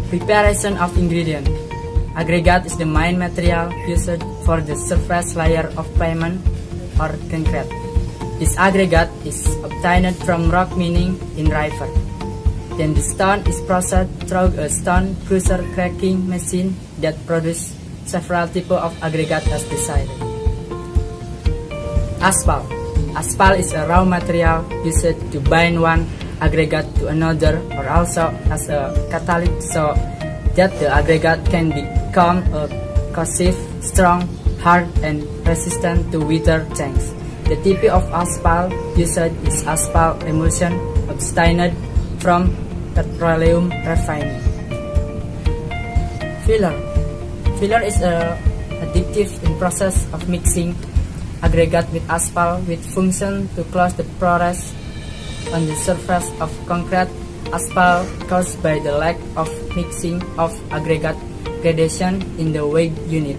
Preparation of ingredient. Aggregate is the main material used for the surface layer of pavement or concrete. This aggregate is obtained from rock mining in river. Then the stone is processed through a stone crusher cracking machine that produces several types of aggregate as desired. Asphalt. Asphalt is a raw material used to bind one aggregate to another, or also as a catalyst so that the aggregate can become a cohesive, strong, hard, and resistant to weather change. The type of asphalt used is asphalt emulsion obtained from petroleum refining. Filler. Filler is a additive in process of mixing aggregate with asphalt with function to close the pores on the surface of concrete. Asphalt caused by the lack of mixing of aggregate gradation in the weight unit.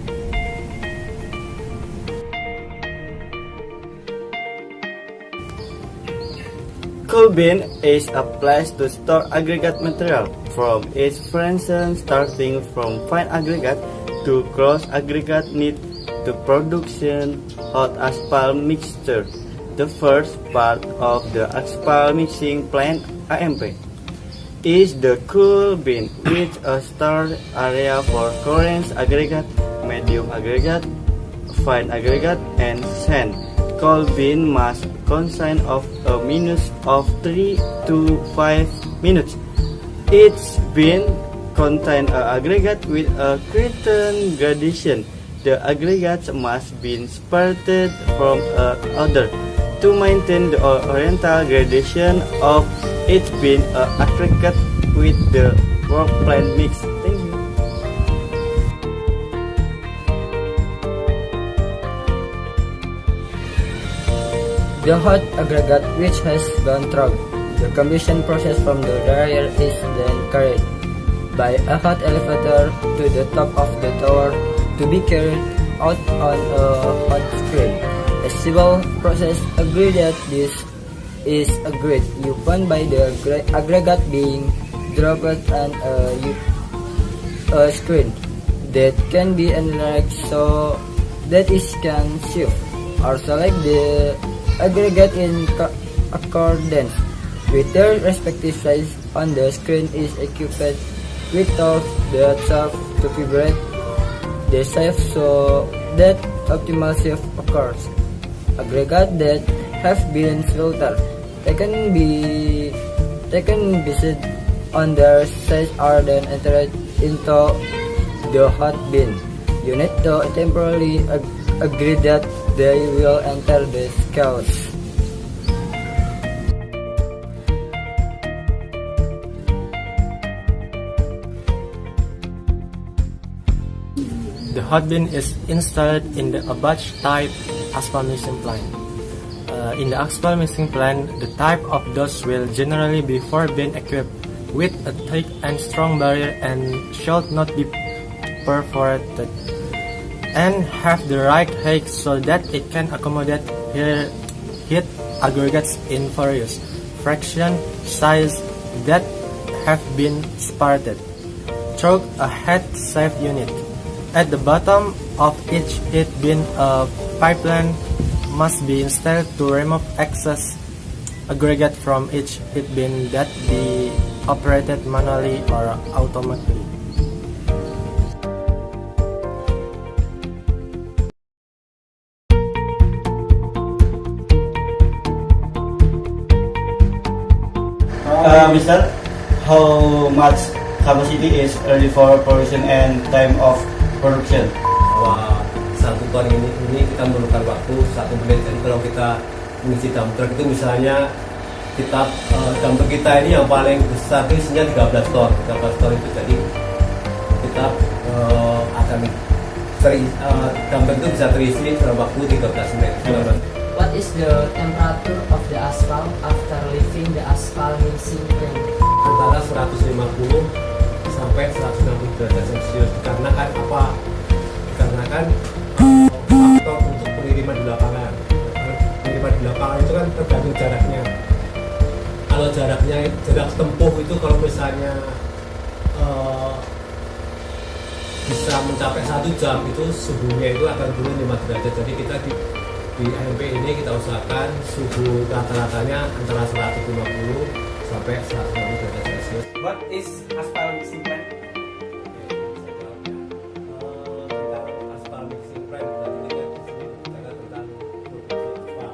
Coal bin is a place to store aggregate material from its function, starting from fine aggregate to coarse aggregate need to production hot asphalt mixture. The first part of the asphalt mixing plant (AMP) is the coal bin, with a storage area for coarse aggregate, medium aggregate, fine aggregate, and sand. Coal bin must consist of a minus of 3 to 5 minutes. Each bin contains an aggregate with a certain gradation. The aggregates must be separated from other to maintain the oriental gradation of each bin aggregate with the work plan mix. Thank you. The hot aggregate which has gone through the combustion process from the dryer is then carried by a hot elevator to the top of the tower to be carried out on a hot screen. A civil process agreed that this is agreed upon by the aggregate being dropped on a screen that can be enlarged so that it can shift or select the aggregate in accordance with their respective size on the screen is equipped with tools that serve to vibrate the shaft so that optimal shift occurs. Aggregate that have been filtered can be set on their size are then entered into the hot bin. You need to temporarily agree that they will enter the scales. The hot bin is installed in the batch type asphalt mixing plant. In the asphalt mixing plant, the type of dust will generally be 4 bin equipped with a thick and strong barrier and should not be perforated and have the right height so that it can accommodate heat aggregates in various fraction size that have been separated through a head safe unit. At the bottom of each heat bin, a pipeline must be installed to remove excess aggregate from each heat bin that be operated manually or automatically. Mister, how much capacity is ready for production and time of production? Bahwa satu ton ini kita memerlukan waktu 1 menit. Jadi kalau kita mengisi dump truck itu misalnya dump truck kita ini yang paling besar itu isinya 13 ton. 13 ton itu jadi kita akan dump truck itu bisa terisi dalam waktu 13 menit. What is the temperature of the asphalt after leaving the asphalt mixing plant? Antara 150 sampai 160 derajat Celcius. Dikarenakan apa? Dikarenakan faktor untuk pengiriman di lapangan. Pengiriman di lapangan itu kan tergantung jaraknya. Kalau jarak tempuh itu kalau misalnya bisa mencapai 1 jam itu suhunya itu akan turun 5 derajat. Jadi kita di AMP ini kita usahakan suhu rata-ratanya antara 150 sampai 160 derajat Celcius. What is aspal mixing plant? Tentang aspal mixing plant berarti kita di sini bicara tentang produksi aspal.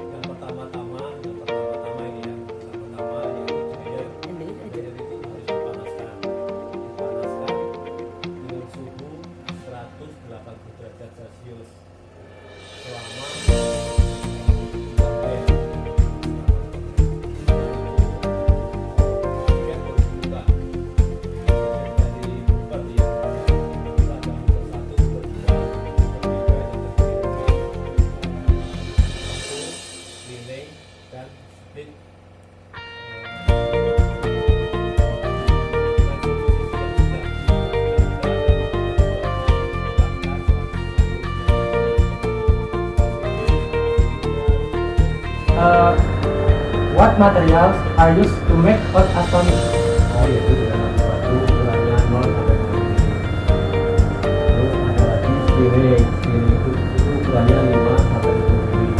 Yang pertama-tama ini ya, yang pertama yaitu dryer. Dryer itu harus dipanaskan dengan suhu 180 derajat Celcius selama dan split What materials are used to make hot aspal mix? yaitu dengan batu ukurannya 0 sampai 0 terus ada lagi stiring itu ukurannya 5 sampai 10 mili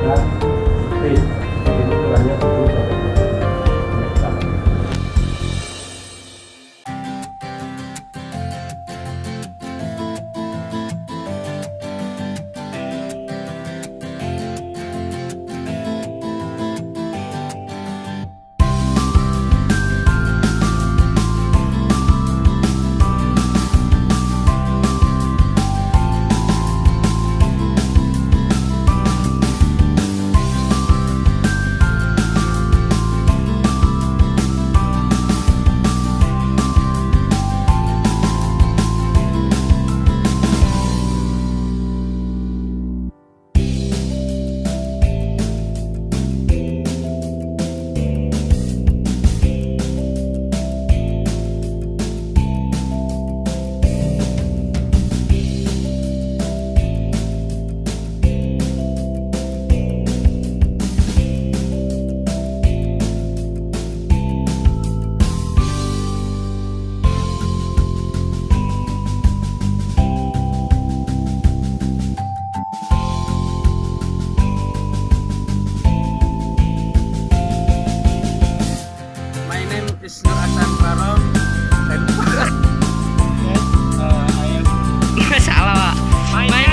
dan split itu ukurannya 10 sampai 20 mili. Salah, Pak. My name